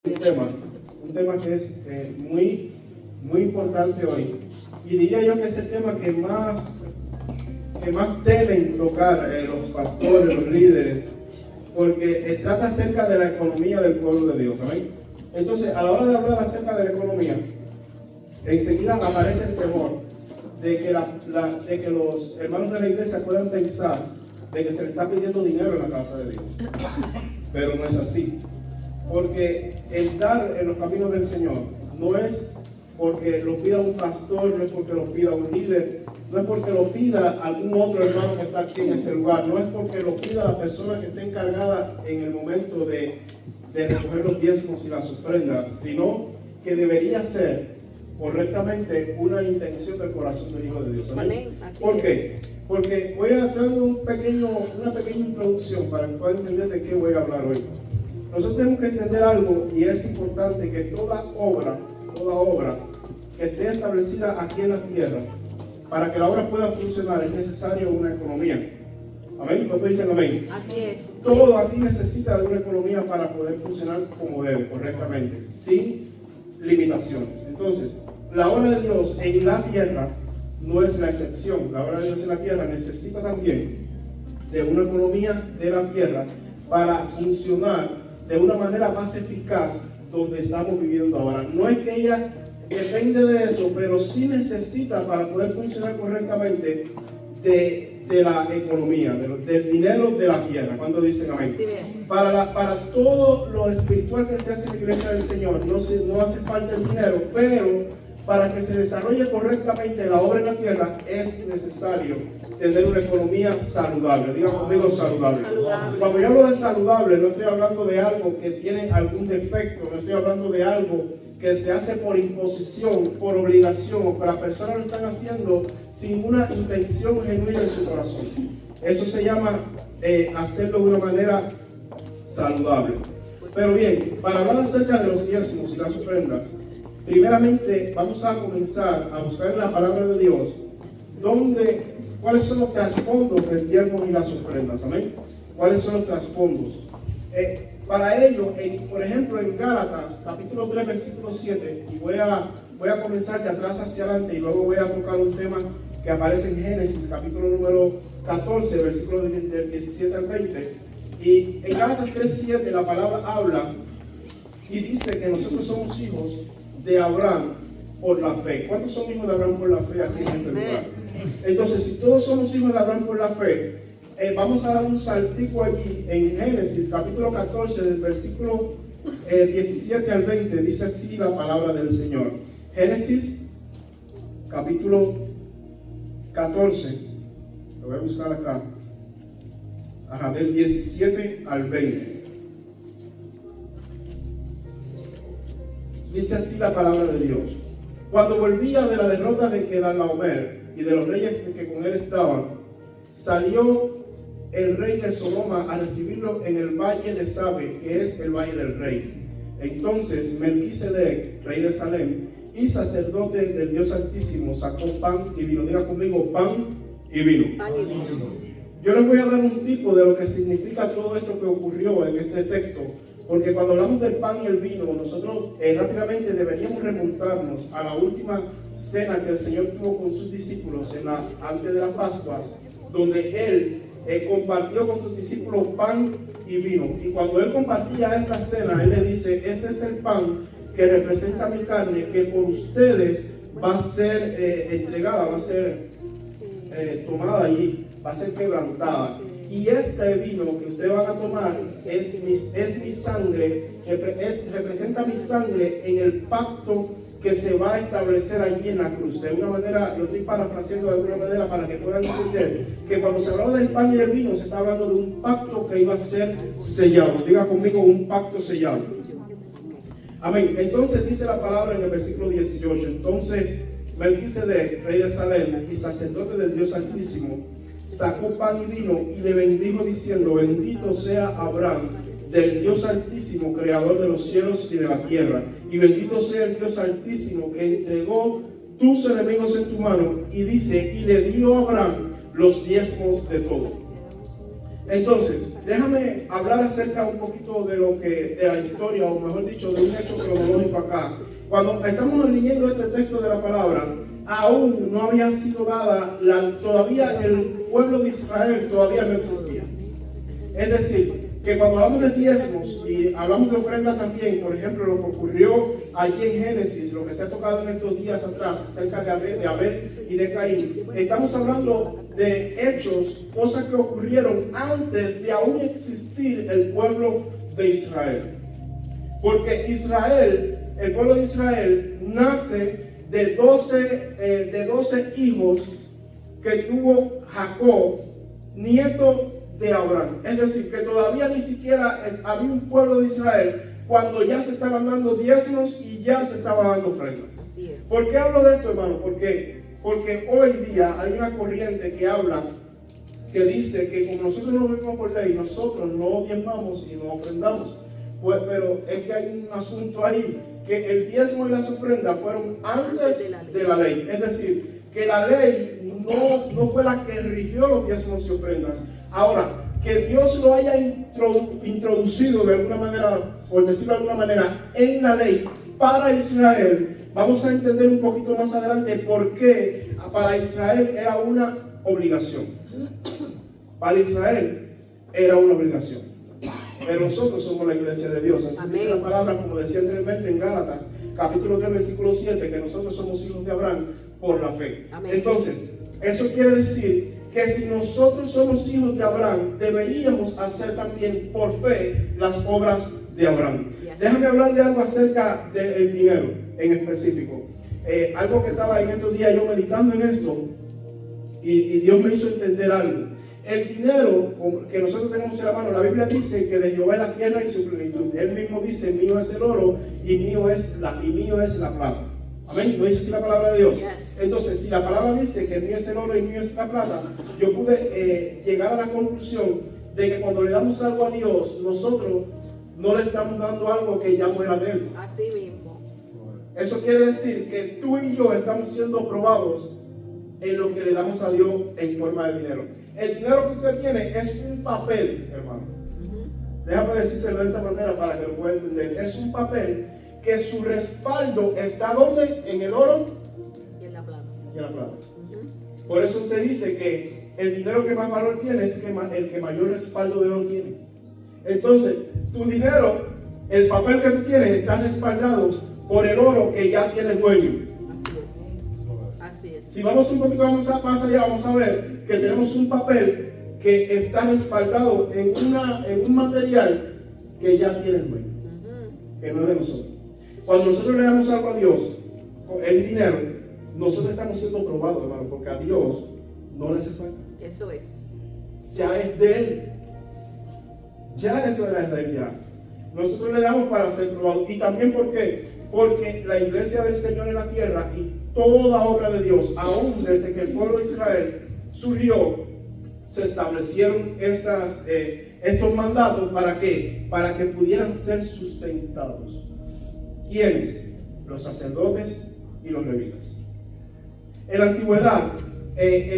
un tema que es muy importante hoy. Y diría yo que es el tema que más temen tocar los pastores, los líderes, porque trata acerca de la economía del pueblo de Dios, ¿saben? Entonces, a la hora de hablar acerca de la economía, enseguida aparece el temor de que los hermanos de la iglesia puedan pensar de que se le está pidiendo dinero en la casa de Dios. Pero no es así. Porque el dar en los caminos del Señor no es porque lo pida un pastor, no es porque lo pida un líder, no es porque lo pida algún otro hermano que está aquí en este lugar, no es porque lo pida la persona que esté encargada en el momento de recoger los diezmos y las ofrendas, sino que debería ser correctamente una intención del corazón del Hijo de Dios. ¿Amén? ¿Por qué? Porque voy a dar una pequeña introducción para que puedan entender de qué voy a hablar hoy. Nosotros tenemos que entender algo, y es importante que toda obra que sea establecida aquí en la tierra, para que la obra pueda funcionar es necesario una economía. ¿Amén? ¿Cuántos dicen amén? Así es. Todo aquí necesita de una economía para poder funcionar como debe, correctamente, sin limitaciones. Entonces, la obra de Dios en la tierra no es la excepción. La obra de Dios en la tierra necesita también de una economía de la tierra para funcionar de una manera más eficaz donde estamos viviendo ahora. No es que ella depende de eso, pero sí necesita para poder funcionar correctamente de la economía, del dinero de la tierra. ¿Cuántos dicen amén? Para todo lo espiritual que se hace en la iglesia del Señor, no hace falta el dinero, pero para que se desarrolle correctamente la obra en la tierra es necesario tener una economía saludable. Diga conmigo saludable. Cuando yo hablo de saludable, no estoy hablando de algo que tiene algún defecto, no estoy hablando de algo que se hace por imposición, por obligación, o que las personas lo están haciendo sin una intención genuina en su corazón. Eso se llama hacerlo de una manera saludable. Pero bien, para hablar acerca de los diezmos y las ofrendas, primeramente vamos a comenzar a buscar en la palabra de Dios cuáles son los trasfondos del diezmo y las ofrendas. Amén. ¿Cuáles son los trasfondos? Para ello, por ejemplo, en Gálatas, capítulo 3, versículo 7, y voy a comenzar de atrás hacia adelante y luego voy a tocar un tema que aparece en Génesis, capítulo número 14, versículo del 17 al 20. Y en Gálatas 3, 7, la palabra habla y dice que nosotros somos hijos de Abraham por la fe. ¿Cuántos son hijos de Abraham por la fe aquí en este lugar? Entonces, si todos somos hijos de Abraham por la fe, vamos a dar un saltico allí en Génesis capítulo 14 del versículo 17 al 20. Dice así la palabra del Señor. Génesis capítulo 14, lo voy a buscar acá, del 17 al 20. Dice así la palabra de Dios. Cuando volvía de la derrota de Kedorlaomer y de los reyes que con él estaban, salió el rey de Sodoma a recibirlo en el valle de Sabe, que es el valle del rey. Entonces Melquisedec, rey de Salem y sacerdote del Dios Altísimo, sacó pan y vino. Diga conmigo, pan y vino. Pan y vino. Yo les voy a dar un tipo de lo que significa todo esto que ocurrió en este texto, porque cuando hablamos del pan y el vino, nosotros rápidamente deberíamos remontarnos a la última cena que el Señor tuvo con sus discípulos antes de las Pascuas, donde Él compartió con sus discípulos pan y vino. Y cuando Él compartía esta cena, Él le dice: este es el pan que representa mi carne, que por ustedes va a ser entregada, va a ser tomada allí, va a ser quebrantada. Y este vino que ustedes van a tomar es mi sangre, representa mi sangre en el pacto que se va a establecer allí en la cruz. De alguna manera, lo estoy parafraseando de alguna manera para que puedan entender que cuando se hablaba del pan y del vino, se está hablando de un pacto que iba a ser sellado. Diga conmigo, un pacto sellado. Amén. Entonces dice la palabra en el versículo 18. Entonces Melquisedec, rey de Salem y sacerdote del Dios Altísimo, sacó pan y vino y le bendijo diciendo: bendito sea Abraham del Dios Altísimo, creador de los cielos y de la tierra, y bendito sea el Dios Altísimo que entregó tus enemigos en tu mano. Y dice: y le dio a Abraham los diezmos de todo. Entonces, déjame hablar acerca un poquito de la historia, o mejor dicho, de un hecho cronológico acá. Cuando estamos leyendo este texto de la palabra, aún no había sido dada, todavía el pueblo de Israel todavía no existía. Es decir, que cuando hablamos de diezmos y hablamos de ofrendas también, por ejemplo, lo que ocurrió allí en Génesis, lo que se ha tocado en estos días atrás acerca de Abel y de Caín, estamos hablando de hechos, cosas que ocurrieron antes de aún existir el pueblo de Israel. Porque Israel, el pueblo de Israel, nace de 12 hijos que tuvo Jacob, nieto de Abraham. Es decir, que todavía ni siquiera había un pueblo de Israel cuando ya se estaban dando diezmos y ya se estaban dando ofrendas. ¿Por qué hablo de esto, hermano? Porque hoy día hay una corriente que habla, que dice que como nosotros no vivimos por ley, nosotros no diezmamos y no ofrendamos. Pues, pero es que hay un asunto ahí, que el diezmo y las ofrendas fueron antes de la ley. Es decir, que la ley no fue la que rigió los diezmos y ofrendas. Ahora, que Dios lo haya introducido de alguna manera, por decirlo de alguna manera, en la ley para Israel, vamos a entender un poquito más adelante por qué para Israel era una obligación. Para Israel era una obligación. Pero nosotros somos la iglesia de Dios. Entonces dice la palabra, como decía anteriormente en Gálatas, capítulo 3, versículo 7, que nosotros somos hijos de Abraham por la fe. Amén. Entonces, eso quiere decir que si nosotros somos hijos de Abraham, deberíamos hacer también por fe las obras de Abraham. Déjame hablar de algo acerca del dinero en específico. Algo que estaba en estos días yo meditando en esto y Dios me hizo entender algo. El dinero que nosotros tenemos en la mano, la Biblia dice que de Jehová es la tierra y su plenitud. Él mismo dice, mío es el oro y mío es la plata. Amén. ¿No dice así la palabra de Dios? Yes. Entonces, si la palabra dice que mío es el oro y mío es la plata, yo pude llegar a la conclusión de que cuando le damos algo a Dios, nosotros no le estamos dando algo que ya no era de Él. Así mismo. Eso quiere decir que tú y yo estamos siendo probados en lo que le damos a Dios en forma de dinero. El dinero que usted tiene es un papel, hermano. Déjame decírselo de esta manera para que lo pueda entender. Es un papel que su respaldo está ¿dónde? En el oro y en la plata. Y en la plata. Por eso se dice que el dinero que más valor tiene es el que mayor respaldo de oro tiene. Entonces, tu dinero, el papel que tú tienes, está respaldado por el oro que ya tiene dueño. Así es. Si vamos un poquito más allá, vamos a ver que tenemos un papel que está respaldado en un material que ya tiene dueño, que no es de nosotros. Cuando nosotros le damos algo a Dios, el dinero, nosotros estamos siendo probados, hermano, porque a Dios no le hace falta. Eso es. Ya es de Él. Ya eso era de Él ya. Nosotros le damos para ser probados. Y también ¿por qué? Porque la iglesia del Señor en la tierra y toda obra de Dios, aún desde que el pueblo de Israel surgió, se establecieron estos mandatos ¿para qué? Para que pudieran ser sustentados. ¿Quiénes? Los sacerdotes y los levitas. En la antigüedad,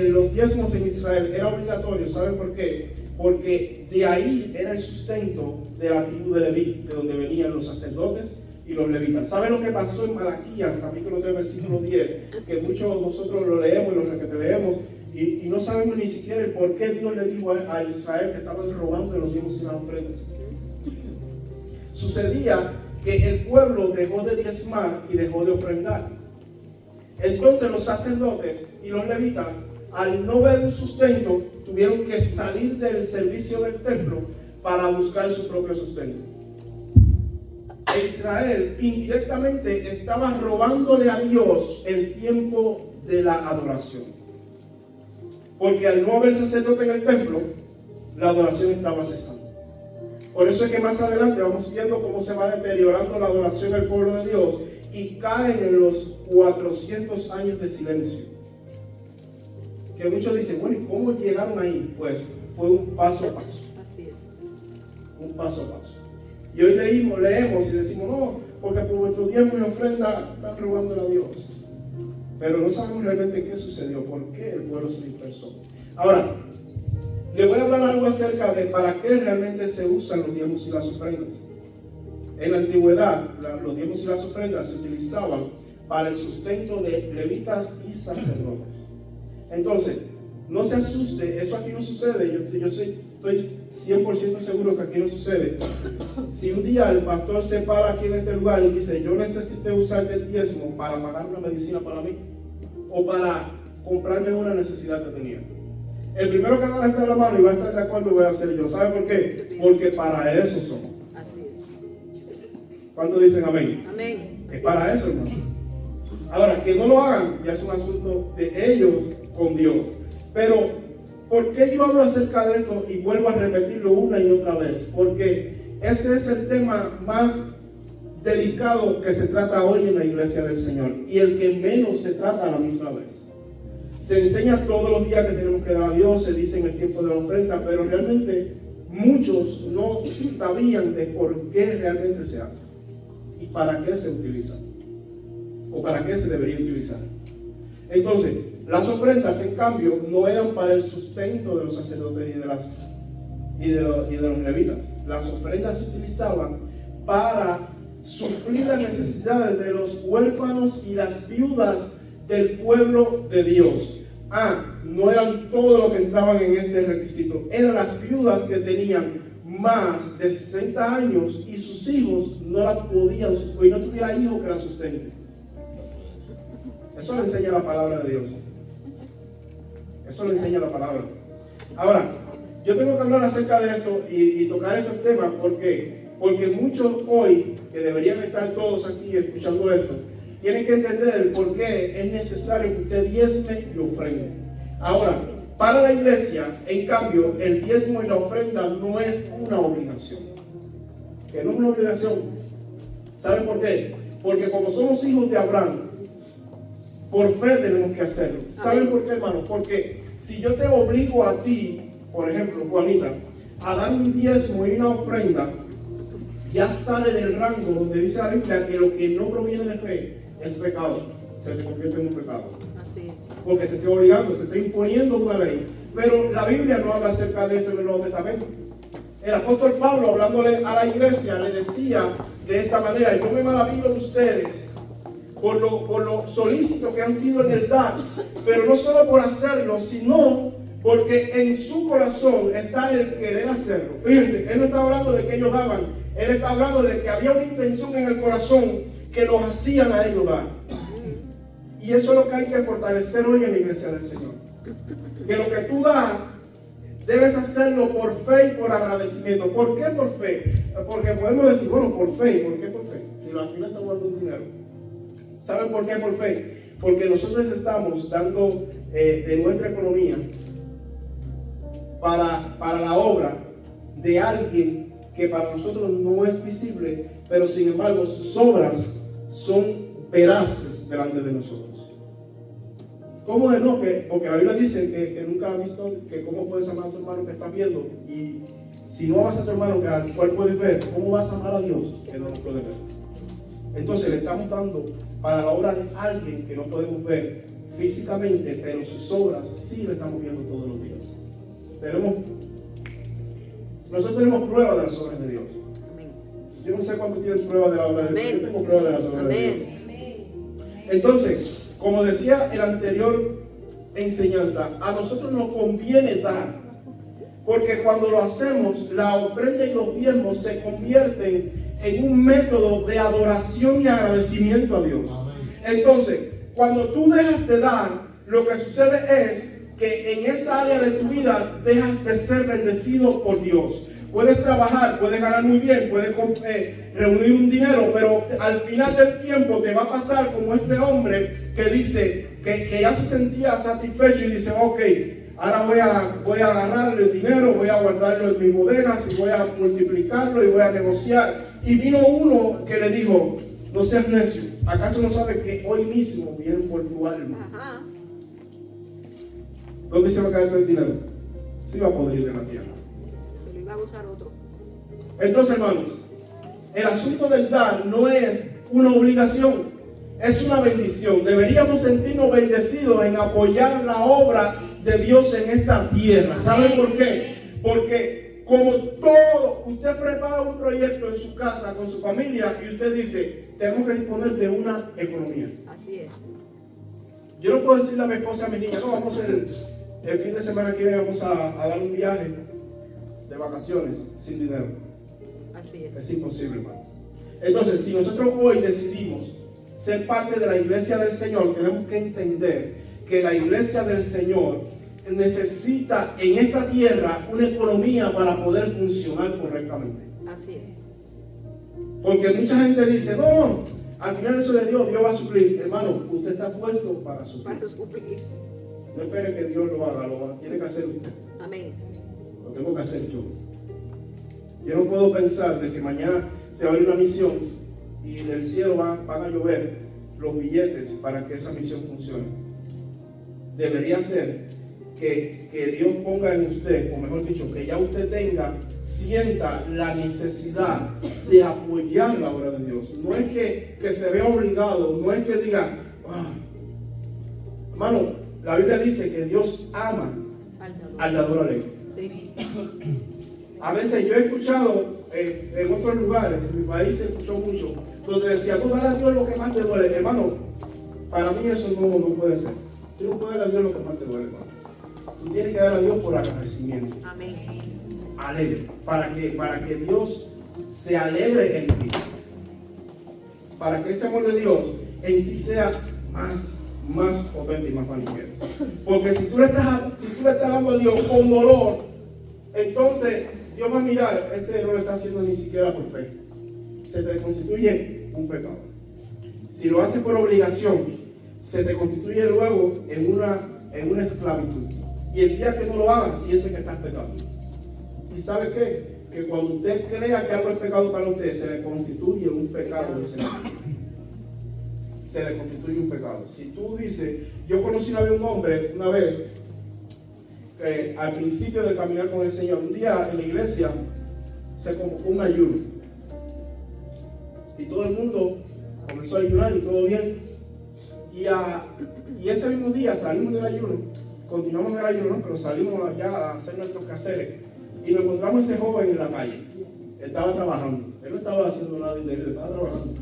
los diezmos en Israel era obligatorio. ¿Saben por qué? Porque de ahí era el sustento de la tribu de Leví, de donde venían los sacerdotes y los levitas. ¿Saben lo que pasó en Malaquías, capítulo 3, versículo 10? Que muchos de nosotros lo leemos y los que te leemos y no sabemos ni siquiera el por qué Dios le dijo a Israel que estaban robando de los diezmos y las ofrendas. Sucedía que el pueblo dejó de diezmar y dejó de ofrendar. Entonces los sacerdotes y los levitas, al no ver un sustento, tuvieron que salir del servicio del templo para buscar su propio sustento. Israel indirectamente estaba robándole a Dios el tiempo de la adoración, porque al no haber sacerdote en el templo, la adoración estaba cesando. Por eso es que más adelante vamos viendo cómo se va deteriorando la adoración del pueblo de Dios y caen en los 400 años de silencio. Que muchos dicen, bueno, ¿y cómo llegaron ahí? Pues fue un paso a paso. Así es. Un paso a paso. Y hoy leemos y decimos, no, porque por vuestro diezmo y ofrenda están robándole a Dios. Pero no sabemos realmente qué sucedió, por qué el pueblo se dispersó. Ahora, le voy a hablar algo acerca de para qué realmente se usan los diezmos y las ofrendas. En la antigüedad, los diezmos y las ofrendas se utilizaban para el sustento de levitas y sacerdotes. Entonces, no se asuste, eso aquí no sucede. Yo estoy 100% seguro que aquí no sucede. Si un día el pastor se para aquí en este lugar y dice, yo necesité usar el diezmo para pagar una medicina para mí o para comprarme una necesidad que tenía, el primero que va a levantar la mano y va a estar de acuerdo voy a ser yo. ¿Sabe por qué? Porque para eso somos. Así es. ¿Cuántos dicen amén? Amén. Es para eso, hermano. Ahora, que no lo hagan ya es un asunto de ellos con Dios. Pero, ¿por qué yo hablo acerca de esto y vuelvo a repetirlo una y otra vez? Porque ese es el tema más delicado que se trata hoy en la iglesia del Señor y el que menos se trata a la misma vez. Se enseña todos los días que tenemos que dar a Dios, se dice en el tiempo de la ofrenda, pero realmente muchos no sabían de por qué realmente se hace y para qué se utiliza o para qué se debería utilizar. Entonces, las ofrendas, en cambio, no eran para el sustento de los sacerdotes y de los levitas. Las ofrendas se utilizaban para suplir las necesidades de los huérfanos y las viudas del pueblo de Dios. No eran todos los que entraban en este requisito. Eran las viudas que tenían más de 60 años y sus hijos no la podían, y no tuviera hijos que la sustenten. Eso le enseña la palabra de Dios. Eso le enseña la palabra. Ahora, yo tengo que hablar acerca de esto y tocar estos temas porque muchos hoy, que deberían estar todos aquí escuchando esto, tienen que entender el por qué es necesario que usted diezme y ofrende. Ahora, para la iglesia, en cambio, el diezmo y la ofrenda no es una obligación. Que no es una obligación. ¿Saben por qué? Porque como somos hijos de Abraham, por fe tenemos que hacerlo. ¿Saben por qué, hermano? Porque si yo te obligo a ti, por ejemplo, Juanita, a dar un diezmo y una ofrenda, ya sale del rango donde dice la Biblia que lo que no proviene de fe es pecado, se te convierte en un pecado. Así. Porque te estoy obligando, te estoy imponiendo una ley. Pero la Biblia no habla acerca de esto en el Nuevo Testamento. El apóstol Pablo, hablándole a la iglesia, le decía de esta manera: yo me maravillo de ustedes por lo solícitos que han sido en el dar, pero no solo por hacerlo, sino porque en su corazón está el querer hacerlo. Fíjense, él no está hablando de que ellos daban, él está hablando de que había una intención en el corazón que los hacían a ellos dar. Y eso es lo que hay que fortalecer hoy en la iglesia del Señor. Que lo que tú das, debes hacerlo por fe y por agradecimiento. ¿Por qué por fe? Porque podemos decir, bueno, por fe. ¿Por qué por fe? Si al final estamos dando un dinero. ¿Saben por qué por fe? Porque nosotros estamos dando de nuestra economía para la obra de alguien que para nosotros no es visible, pero sin embargo sus obras son veraces delante de nosotros. ¿Cómo es? No, porque la Biblia dice que nunca ha visto que cómo puedes amar a tu hermano que estás viendo, y si no amas a tu hermano que al cual puedes ver, ¿cómo vas a amar a Dios que no lo puedes ver? Entonces le estamos dando para la obra de alguien que no podemos ver físicamente, pero sus obras sí le estamos viendo todos los días. Nosotros tenemos pruebas de las obras de Dios. Amén. Yo no sé cuántos tienen pruebas de la obra de Dios. Yo tengo pruebas de las obras de Dios. Entonces, como decía en la anterior enseñanza, a nosotros nos conviene dar, porque cuando lo hacemos, la ofrenda y los diezmos se convierten en un método de adoración y agradecimiento a Dios. Entonces, cuando tú dejas de dar, lo que sucede es que en esa área de tu vida dejas de ser bendecido por Dios. Puedes trabajar, puedes ganar muy bien, puedes reunir un dinero, pero al final del tiempo te va a pasar como este hombre que dice que ya se sentía satisfecho y dice, ok, ahora voy a agarrar el dinero, voy a guardarlo en mis bodegas y voy a multiplicarlo y voy a negociar. Y vino uno que le dijo, no seas necio, ¿acaso no sabes que hoy mismo vienen por tu alma? Ajá. ¿Dónde se va a caer todo el dinero? Se va a podrir en la tierra. Se lo iba a usar otro. Entonces, hermanos, el asunto del dar no es una obligación, es una bendición. Deberíamos sentirnos bendecidos en apoyar la obra de Dios en esta tierra. ¿Sabe por qué? Porque como todo, usted prepara un proyecto en su casa, con su familia, y usted dice, tenemos que disponer de una economía. Así es. Yo no puedo decirle a mi esposa, a mi niña, no, vamos el fin de semana que viene, vamos a dar un viaje de vacaciones sin dinero. Así es. Es imposible, hermanos. Entonces, si nosotros hoy decidimos ser parte de la iglesia del Señor, tenemos que entender que la iglesia del Señor necesita en esta tierra una economía para poder funcionar correctamente. Así es. Porque mucha gente dice, no, al final eso de Dios, Dios va a suplir. Hermano, usted está puesto para suplir. Para suplir. No espere que Dios lo haga, tiene que hacer usted. Amén. Lo tengo que hacer yo. Yo no puedo pensar de que mañana se va a abrir una misión y del cielo van a llover los billetes para que esa misión funcione. Debería ser que Dios ponga en usted, o mejor dicho, que ya usted sienta la necesidad de apoyar la obra de Dios. No es que se vea obligado, no es que diga, hermano, la Biblia dice que Dios ama al dador alegre. Sí. A veces yo he escuchado en otros lugares, en mi país se escuchó mucho, donde decía, tú dale a Dios lo que más te duele. Hermano, para mí eso no puede ser. Tú no puedes darle a Dios lo que más te duele, hermano. Tú tienes que darle a Dios por agradecimiento. Amén. Alegre. Para que Dios se alegre en ti. Para que ese amor de Dios en ti sea más potente y más manifiesto. Porque si tú le estás dando a Dios con dolor, entonces Dios va a mirar, este no lo está haciendo ni siquiera por fe. Se te constituye un pecado. Si lo haces por obligación, se te constituye luego en una esclavitud. Y el día que no lo hagas, siente que estás pecando. ¿Y sabe qué? Que cuando usted crea que algo es pecado para usted, se le constituye un pecado en ese momento. Se le constituye un pecado. Si tú dices, yo conocí a un hombre una vez, al principio del caminar con el Señor, un día en la iglesia se convocó un ayuno. Y todo el mundo comenzó a ayunar y todo bien. Y ese mismo día salimos del ayuno, continuamos en el ayuno, ¿no? Pero salimos allá a hacer nuestros quehaceres. Y nos encontramos ese joven en la calle. Estaba trabajando. Él no estaba haciendo nada indebido, estaba trabajando.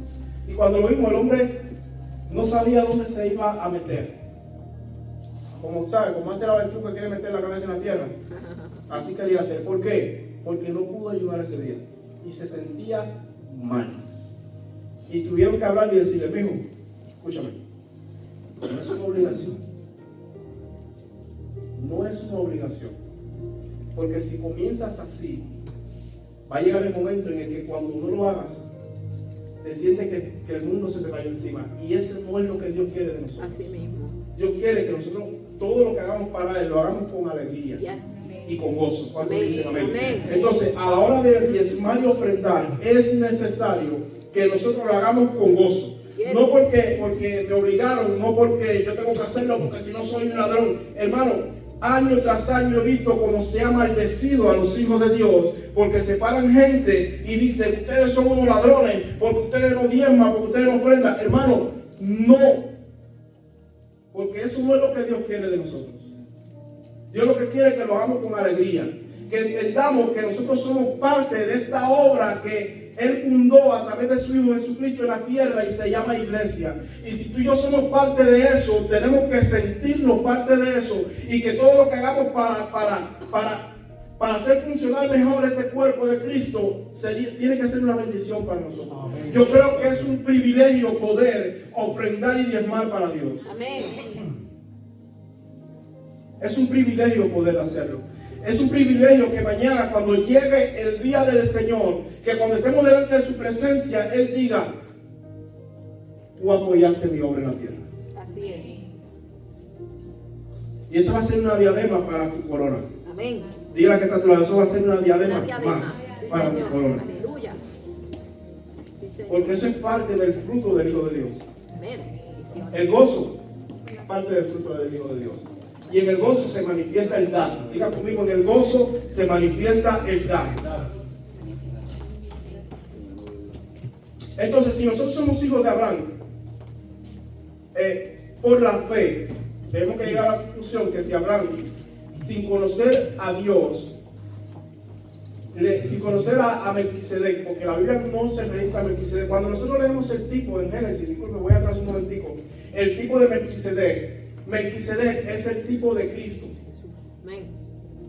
Y cuando lo vimos, el hombre no sabía dónde se iba a meter. Como hace la avestruz que quiere meter la cabeza en la tierra. Así quería hacer. ¿Por qué? Porque no pudo ayudar ese día. Y se sentía mal. Y tuvieron que hablar y decirle, mijo, escúchame, no es una obligación. No es una obligación. Porque si comienzas así, va a llegar el momento en el que cuando no lo hagas, te sientes que el mundo se te vaya encima. Y eso no es lo que Dios quiere de nosotros. Así mismo. Dios quiere que nosotros todo lo que hagamos para Él lo hagamos con alegría. Yes. Y con gozo. Cuando dicen amén. Amén. Entonces, a la hora de diezmar y ofrendar, es necesario que nosotros lo hagamos con gozo. Yes. No porque me obligaron, no porque yo tengo que hacerlo, porque si no soy un ladrón. Hermano, año tras año he visto cómo se ha maldecido a los hijos de Dios, porque se paran gente y dicen, ustedes son unos ladrones, porque ustedes no diezman, porque ustedes no ofrendan. Hermano, no. Porque eso no es lo que Dios quiere de nosotros. Dios lo que quiere es que lo hagamos con alegría. Que entendamos que nosotros somos parte de esta obra que Él fundó a través de su Hijo Jesucristo en la tierra y se llama iglesia. Y si tú y yo somos parte de eso, tenemos que sentirnos parte de eso. Y que todo lo que hagamos para hacer funcionar mejor este cuerpo de Cristo tiene que ser una bendición para nosotros. Amén. Yo creo que es un privilegio poder ofrendar y diezmar para Dios. Amén. Es un privilegio poder hacerlo. Es un privilegio que mañana, cuando llegue el día del Señor, que cuando estemos delante de su presencia, Él diga, tú apoyaste mi obra en la tierra. Así es. Y esa va a ser una diadema para tu corona. Amén. Dígale que está a tu lado, eso va a ser una diadema más para tu corona. Aleluya. Sí, Señor. Porque eso es parte del fruto del Hijo de Dios. Amén. El gozo es parte del fruto del Hijo de Dios. Y en el gozo se manifiesta el dar. Diga conmigo, en el gozo se manifiesta el dar. Entonces, si nosotros somos hijos de Abraham, por la fe, tenemos que llegar a la conclusión que si Abraham, sin conocer a Dios, sin conocer a Melquisedec, porque la Biblia no se registra a Melquisedec. Cuando nosotros leemos el tipo en Génesis, disculpe, voy atrás un momentico, el tipo de Melquisedec, Melquisedec es el tipo de Cristo.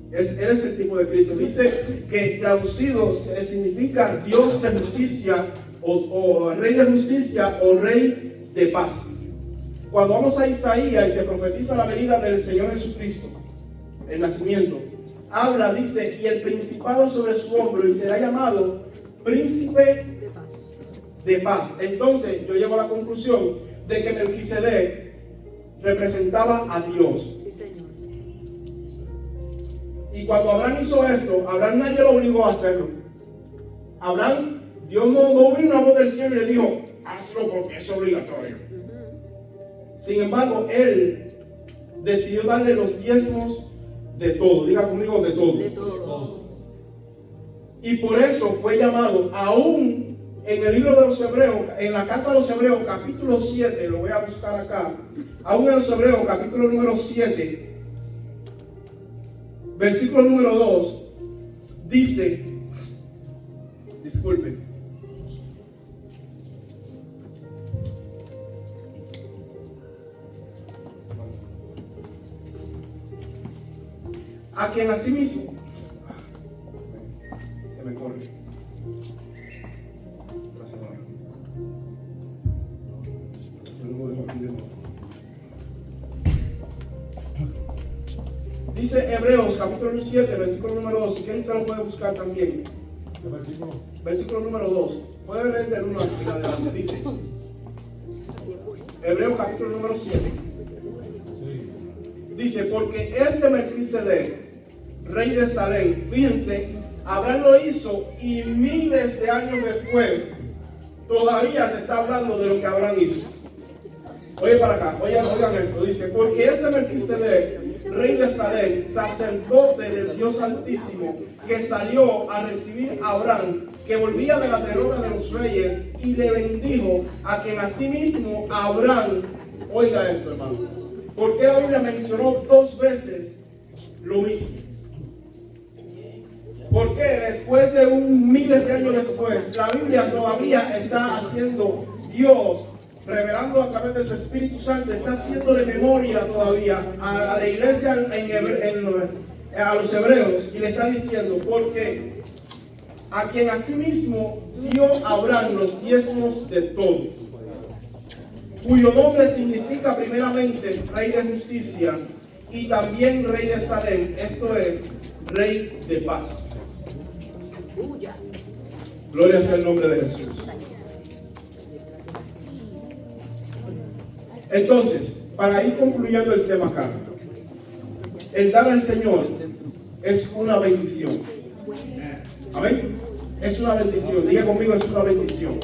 Él es el tipo de Cristo. Dice que traducido significa Dios de justicia o Rey de justicia o Rey de paz. Cuando vamos a Isaías y se profetiza la venida del Señor Jesucristo, el nacimiento, habla, dice, y el principado sobre su hombro, y será llamado príncipe de paz. Entonces yo llego a la conclusión de que Melquisedec representaba a Dios. Sí, Señor. Y cuando Abraham hizo esto, Abraham nadie lo obligó a hacerlo. Abraham, Dios no vino una voz del cielo y le dijo, hazlo porque es obligatorio. Sin embargo, él decidió darle los diezmos de todo. Diga conmigo, de todo. De todo. Y por eso fue llamado, aún en el libro de los Hebreos, en la carta de los Hebreos, capítulo 7, lo voy a buscar acá, aún en los Hebreos, capítulo número 7, versículo número 2, dice, disculpen, a quien asimismo, se me corre, dice Hebreos capítulo 7, versículo número 2, si quieren usted lo puede buscar también. Versículo número 2, puede leer del 1 al adelante, dice Hebreos capítulo número 7. Dice, porque este Melquisedec, rey de Salem, fíjense, Abraham lo hizo y miles de años después todavía se está hablando de lo que Abraham hizo. Oye para acá, oigan esto, dice, porque este Melquisedec, rey de Salem, sacerdote del Dios Altísimo, que salió a recibir a Abraham, que volvía de la derrota de los reyes, y le bendijo, a quien asimismo Abraham, oiga esto hermano, porque la Biblia mencionó 2 veces lo mismo. Porque después de miles de años después, la Biblia todavía está haciendo, Dios revelando a través de su Espíritu Santo, está haciéndole memoria todavía a la iglesia a los hebreos, y le está diciendo, porque a quien asimismo dio Abraham los diezmos de todo, cuyo nombre significa primeramente Rey de justicia y también Rey de Salem, esto es, Rey de paz. Gloria sea el nombre de Jesús. Entonces, para ir concluyendo el tema acá, el dar al Señor es una bendición. Amén. Es una bendición. Diga conmigo, es una bendición.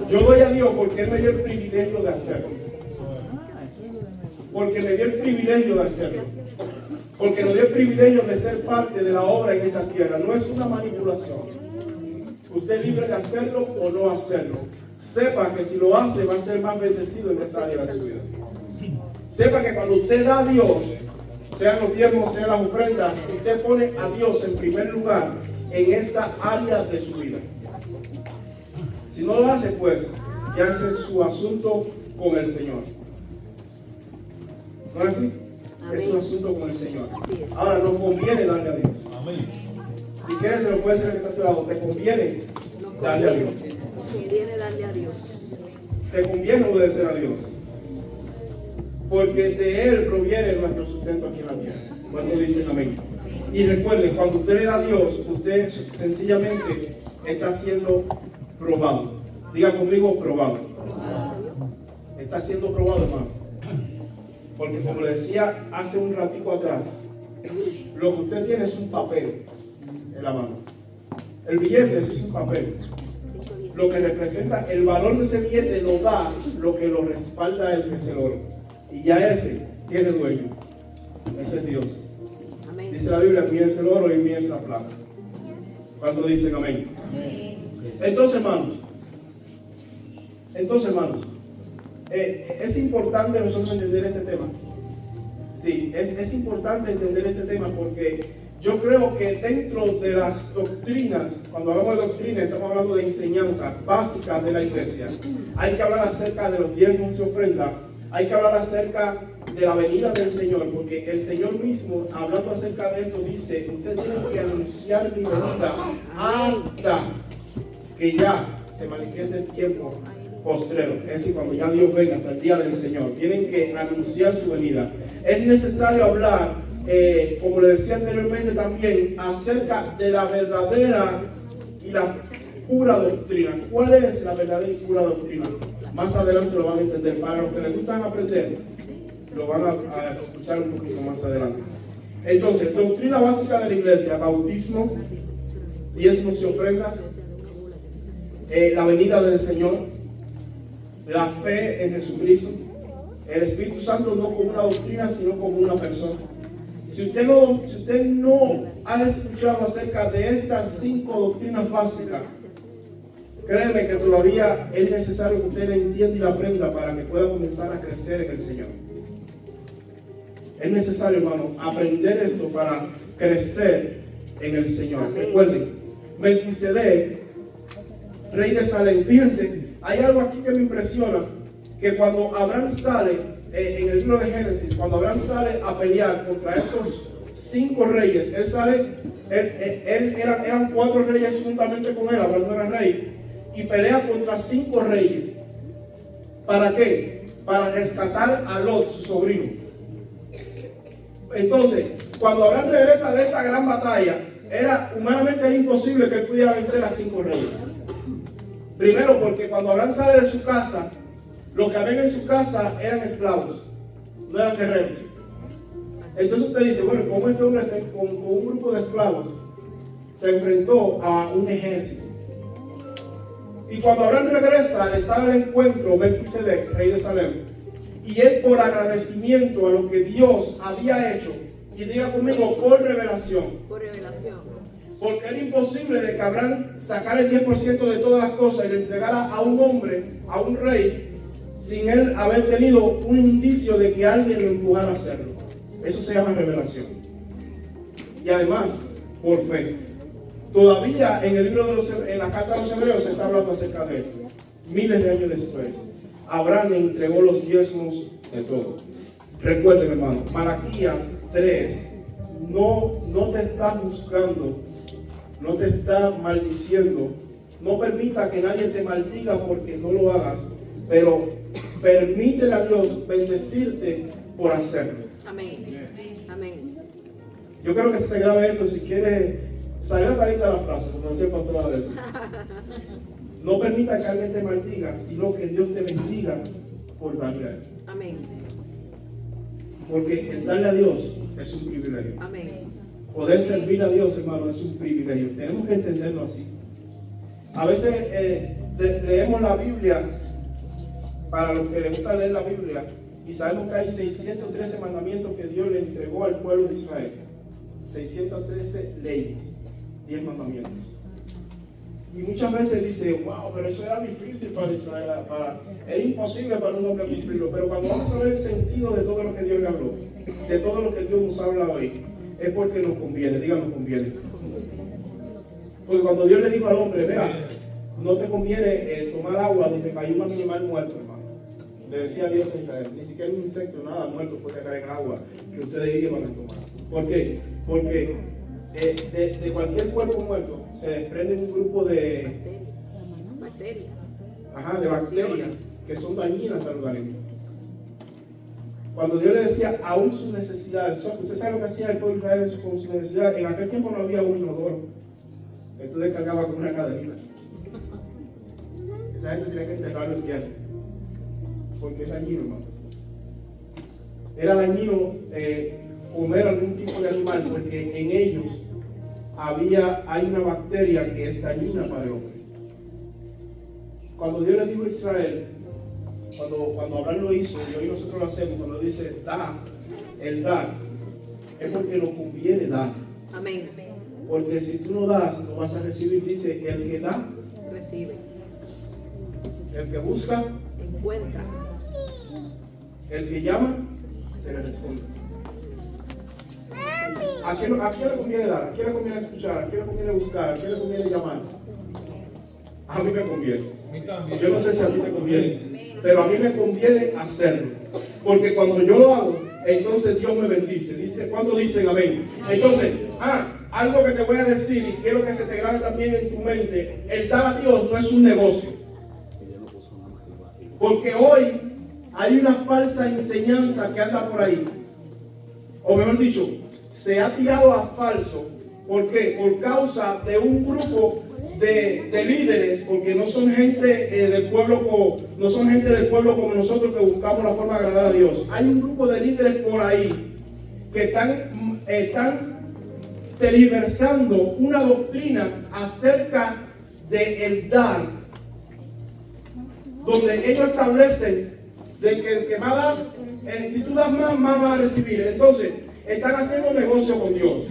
Yo doy a Dios porque Él me dio el privilegio de hacerlo. Porque me dio el privilegio de hacerlo. Porque nos dio el privilegio de ser parte de la obra en esta tierra. No es una manipulación. Usted es libre de hacerlo o no hacerlo. Sepa que si lo hace va a ser más bendecido en esa área de su vida. Sepa que cuando usted da a Dios, sean los diezmos, sean las ofrendas, usted pone a Dios en primer lugar en esa área de su vida. Si no lo hace, pues ya ese es su asunto con el Señor. ¿No es así? Amén. Es un asunto con el Señor. Ahora, nos conviene darle a Dios. Amén. Si quieres, se lo puede decir el que está a tu lado. Te conviene darle a Dios. Conviene darle a Dios. Te conviene obedecer a Dios. Porque de Él proviene nuestro sustento aquí en la tierra. Cuando dicen amén. Y recuerden, cuando usted le da a Dios, usted sencillamente está siendo probado. Diga conmigo, probado. Está siendo probado, hermano. Porque como le decía hace un ratico atrás, lo que usted tiene es un papel en la mano. El billete es un papel. Lo que representa el valor de ese billete lo da lo que lo respalda el que es el oro. Y ya ese tiene dueño. Ese es Dios. Dice la Biblia, mío es el oro y mío es la plata. ¿Cuántos dicen amén? Entonces, hermanos, es importante nosotros entender este tema. Sí, es importante entender este tema porque yo creo que dentro de las doctrinas, cuando hablamos de doctrina, estamos hablando de enseñanza básica de la iglesia. Hay que hablar acerca de los diezmos y ofrendas, hay que hablar acerca de la venida del Señor, porque el Señor mismo, hablando acerca de esto, dice: ustedes tienen que anunciar mi venida hasta que ya se manifieste el tiempo postrero, es decir, cuando ya Dios venga, hasta el día del Señor. Tienen que anunciar su venida. Es necesario hablar, como le decía anteriormente también, acerca de la verdadera y la pura doctrina. ¿Cuál es la verdadera y pura doctrina? Más adelante lo van a entender. Para los que les gustan aprender, lo van a escuchar un poquito más adelante. Entonces, doctrina básica de la iglesia: bautismo, diezmos y ofrendas, la venida del Señor, la fe en Jesucristo, el Espíritu Santo, no como una doctrina, sino como una persona. Si usted no ha escuchado acerca de estas 5 doctrinas básicas, créeme que todavía es necesario que usted la entienda y la aprenda para que pueda comenzar a crecer en el Señor. Es necesario, hermano, aprender esto para crecer en el Señor. Amén. Recuerden, Melquisedec, rey de Salem. Fíjense, hay algo aquí que me impresiona, que cuando Abraham sale, en el libro de Génesis, cuando Abraham sale a pelear contra estos 5 reyes, eran 4 reyes juntamente con él, Abraham no era rey, y pelea contra 5 reyes. ¿Para qué? Para rescatar a Lot, su sobrino. Entonces, cuando Abraham regresa de esta gran batalla, humanamente era imposible que él pudiera vencer a 5 reyes. Primero, porque cuando Abraham sale de su casa, los que habían en su casa eran esclavos, no eran guerreros. Entonces usted dice: bueno, ¿cómo este hombre con un grupo de esclavos se enfrentó a un ejército? Y cuando Abraham regresa, le sale al encuentro Melquisedec, rey de Salem, y él, por agradecimiento a lo que Dios había hecho, y diga conmigo, por revelación. Por revelación. Porque era imposible de que Abraham sacara el 10% de todas las cosas y le entregara a un hombre, a un rey, sin él haber tenido un indicio de que alguien lo empujara a hacerlo. Eso se llama revelación. Y además, por fe. Todavía en el libro en la carta a los Hebreos se está hablando acerca de esto. Miles de años después, Abraham le entregó los diezmos de todo. Recuerden, hermano, Malaquías 3 no te está buscando, no te está maldiciendo. No permita que nadie te maldiga porque no lo hagas, pero permítele a Dios bendecirte por hacerlo. Amén. Amén. Yo quiero que se te grabe esto. Si quieres, salió tan linda la frase, como decía el pastor a veces. No permita que alguien te maldiga, sino que Dios te bendiga por darle a él. Amén. Porque el darle a Dios es un privilegio. Amén. Poder servir a Dios, hermano, es un privilegio. Tenemos que entenderlo así. A veces leemos la Biblia, para los que les gusta leer la Biblia, y sabemos que hay 613 mandamientos que Dios le entregó al pueblo de Israel. 613 leyes, 10 mandamientos. Y muchas veces dice: wow, pero eso era difícil para Israel, era imposible para un hombre cumplirlo. Pero cuando vamos a ver el sentido de todo lo que Dios le habló, de todo lo que Dios nos habla hoy, es porque nos conviene. Diga, nos conviene. Porque cuando Dios le dijo al hombre: mira, no te conviene tomar agua donde cayó un animal muerto, hermano. Le decía Dios a Israel: ni siquiera un insecto, nada muerto puede caer en agua que ustedes iban a tomar. ¿Por qué? Porque de cualquier cuerpo muerto se desprende un grupo de bacterias que son dañinas al organismo. Cuando Dios le decía aún sus necesidades, usted sabe lo que hacía el pueblo de Israel con sus necesidades. En aquel tiempo no había un inodoro, esto descargaba con una cadenita. Esa gente tenía que enterrarlo en tierra, porque es dañino, hermano. Era dañino comer algún tipo de animal, porque en ellos hay una bacteria que es dañina para el hombre. Cuando Dios le dijo a Israel, cuando Abraham lo hizo, y hoy nosotros lo hacemos, cuando dice da, el dar, es porque nos conviene dar. Amén. Porque si tú no das, no vas a recibir. Dice: el que da, recibe. El que busca, encuentra. El que llama, se le responde. ¿A quién le conviene dar? ¿A quién le conviene escuchar? ¿A quién le conviene buscar? ¿A quién le conviene llamar? A mí me conviene. Yo no sé si a ti te conviene, pero a mí me conviene hacerlo. Porque cuando yo lo hago, entonces Dios me bendice. Dice, ¿cuándo dicen amén? Entonces, algo que te voy a decir y quiero que se te grabe también en tu mente: el dar a Dios no es un negocio. Porque hoy hay una falsa enseñanza que anda por ahí. O mejor dicho, se ha tirado a falso. ¿Por qué? Por causa de un grupo de líderes, porque no son gente del pueblo, no son gente del pueblo como nosotros que buscamos la forma de agradar a Dios. Hay un grupo de líderes por ahí que están tergiversando una doctrina acerca del dar, donde ellos establecen de que el que más das, si tú das más vas a recibir. Entonces están haciendo negocio con Dios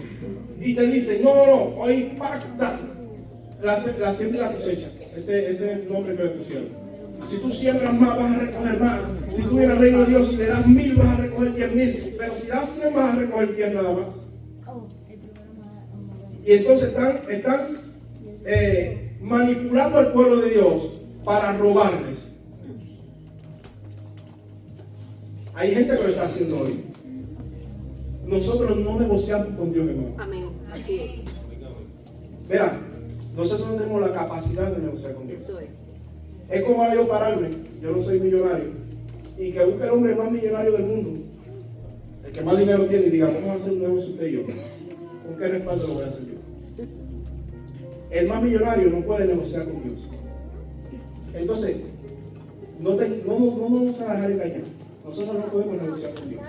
y te dicen, no, hoy pacta la siembra y la cosecha. Ese es el nombre que le pusieron. Si tú siembras más, vas a recoger más. Si tú vienes al reino de Dios y le das 1000, vas a recoger 10,000. Pero si das 100, vas a recoger 10 nada más. Y entonces están manipulando al pueblo de Dios para robarles. Hay gente que lo está haciendo hoy. Nosotros no negociamos con Dios, hermano. Amén. Así es. Mira, nosotros no tenemos la capacidad de negociar con Dios. Eso es. Es como ahora yo pararme, yo no soy millonario, y que busque el hombre más millonario del mundo, el que más dinero tiene, y diga, vamos a hacer un negocio usted y yo. ¿Con qué respaldo lo voy a hacer yo? El más millonario no puede negociar con Dios. Entonces, no nos vamos a dejar engañar. Nosotros no podemos negociar con Dios.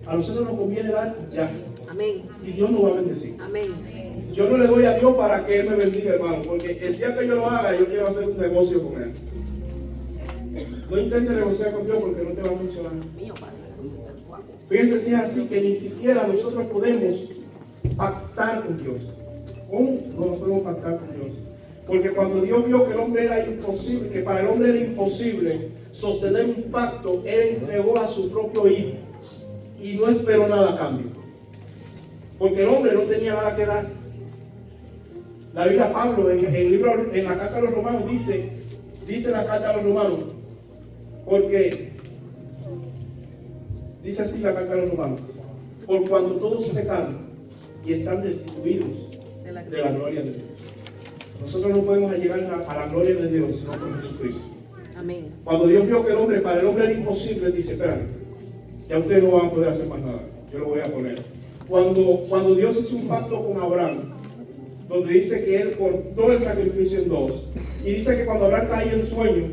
A nosotros nos conviene dar ya. Amén. Y Dios nos va a bendecir. Amén. Yo no le doy a Dios para que Él me bendiga, hermano, porque el día que yo lo haga, yo quiero hacer un negocio con Él. No intentes negociar con Dios porque no te va a funcionar. Mío, Padre. Fíjense si es así, que ni siquiera nosotros podemos pactar con Dios. ¿Cómo no nos podemos pactar con Dios? Porque cuando Dios vio que el hombre era imposible, que para el hombre era imposible sostener un pacto, Él entregó a su propio hijo y no esperó nada a cambio. Porque el hombre no tenía nada que dar. La Biblia, Pablo, en la carta a los romanos, dice la carta a los romanos, porque dice así la carta a los romanos: por cuando todos pecaron y están destituidos de la gloria de Dios. Nosotros no podemos llegar a la gloria de Dios sino por Jesucristo. Amén. Cuando Dios vio que para el hombre era imposible, Él dice, espérate, ya ustedes no van a poder hacer más nada, yo lo voy a poner. Cuando Dios hizo un pacto con Abraham, donde dice que Él cortó el sacrificio en dos, y dice que cuando Abraham caía en sueño,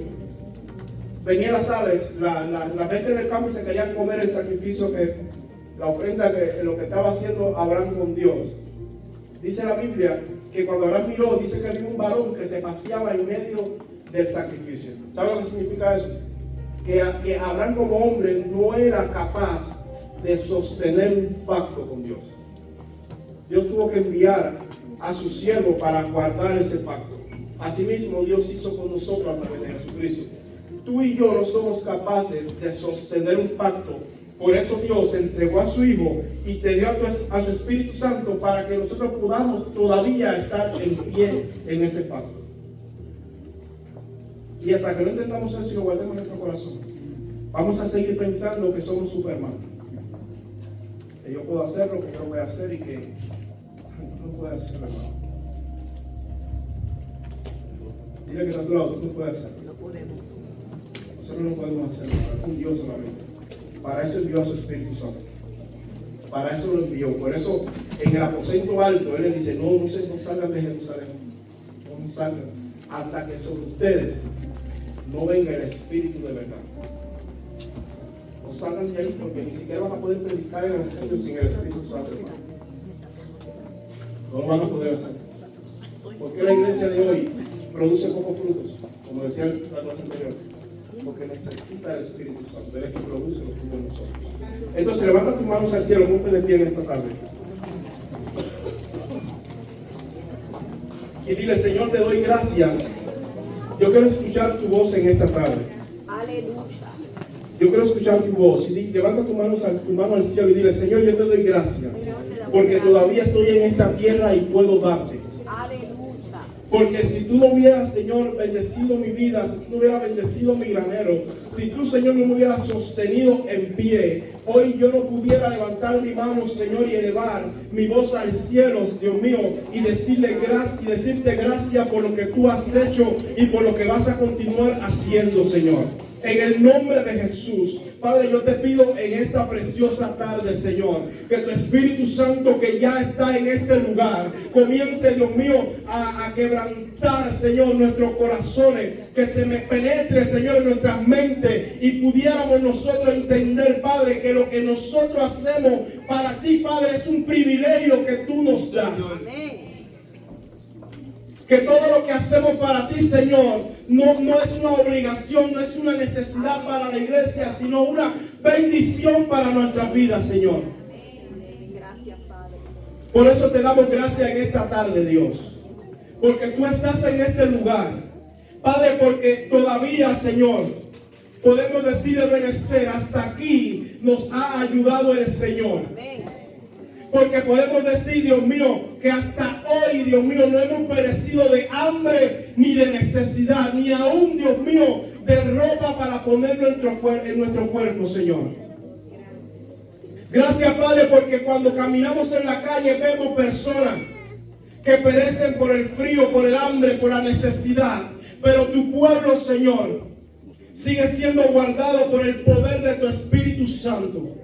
venían las aves, las bestias del campo, y se querían comer el sacrificio, la ofrenda, lo que estaba haciendo Abraham con Dios. Dice la Biblia que cuando Abraham miró, dice que vio un varón que se paseaba en medio del sacrificio. ¿Sabe lo que significa eso? Que Abraham como hombre no era capaz de sostener un pacto con Dios. Dios tuvo que enviar a su siervo para guardar ese pacto. Asimismo, Dios hizo con nosotros a través de Jesucristo. Tú y yo no somos capaces de sostener un pacto. Por eso Dios entregó a su Hijo y te dio a su Espíritu Santo para que nosotros podamos todavía estar en pie en ese pacto. Y hasta que no entendamos eso y lo guardemos en nuestro corazón, vamos a seguir pensando que somos Superman. Que yo puedo hacer lo que yo voy a hacer y que tú no puedes hacerlo, hermano. Dile que está a tu lado, tú no puedes hacerlo. No podemos. Nosotros no podemos hacerlo, es un Dios solamente. Para eso envió a su Espíritu Santo. Para eso lo envió. Por eso en el aposento alto Él le dice, no salgan de Jerusalén. No salgan hasta que sobre ustedes no venga el Espíritu de verdad. No salgan de ahí porque ni siquiera van a poder predicar el Evangelio sin el Espíritu Santo, hermano. No lo van a poder hacer. ¿Por qué la iglesia de hoy produce pocos frutos? Como decía la clase anterior. Porque necesita el Espíritu Santo. Él es que produce los frutos de nosotros. Entonces levanta tus manos al cielo, ponte de pie en esta tarde y dile, Señor, te doy gracias. Yo quiero escuchar tu voz en esta tarde. Aleluya. Yo quiero escuchar tu voz. Y levanta tu mano al cielo y dile: Señor, yo te doy gracias porque todavía estoy en esta tierra y puedo darte. Aleluya. Porque si tú no hubieras, Señor, bendecido mi vida, si tú no hubieras bendecido mi granero, si tú, Señor, no me hubieras sostenido en pie, hoy yo no pudiera levantar mi mano, Señor, y elevar mi voz al cielo, Dios mío, y decirle gracias, y decirte gracias por lo que tú has hecho y por lo que vas a continuar haciendo, Señor. En el nombre de Jesús, Padre, yo te pido en esta preciosa tarde, Señor, que tu Espíritu Santo que ya está en este lugar comience, Dios mío, a quebrantar, Señor, nuestros corazones, que se me penetre, Señor, en nuestras mentes y pudiéramos nosotros entender, Padre, que lo que nosotros hacemos para ti, Padre, es un privilegio que tú nos das. Amén. Que todo lo que hacemos para ti, Señor, no es una obligación, no es una necesidad para la iglesia, sino una bendición para nuestras vidas, Señor. Gracias, Padre. Por eso te damos gracias en esta tarde, Dios. Porque tú estás en este lugar. Padre, porque todavía, Señor, podemos decir el benecer, hasta aquí nos ha ayudado el Señor. Amén. Porque podemos decir, Dios mío, que hasta hoy, Dios mío, no hemos perecido de hambre ni de necesidad, ni aún, Dios mío, de ropa para poner en nuestro cuerpo, Señor. Gracias, Padre, porque cuando caminamos en la calle vemos personas que perecen por el frío, por el hambre, por la necesidad. Pero tu pueblo, Señor, sigue siendo guardado por el poder de tu Espíritu Santo.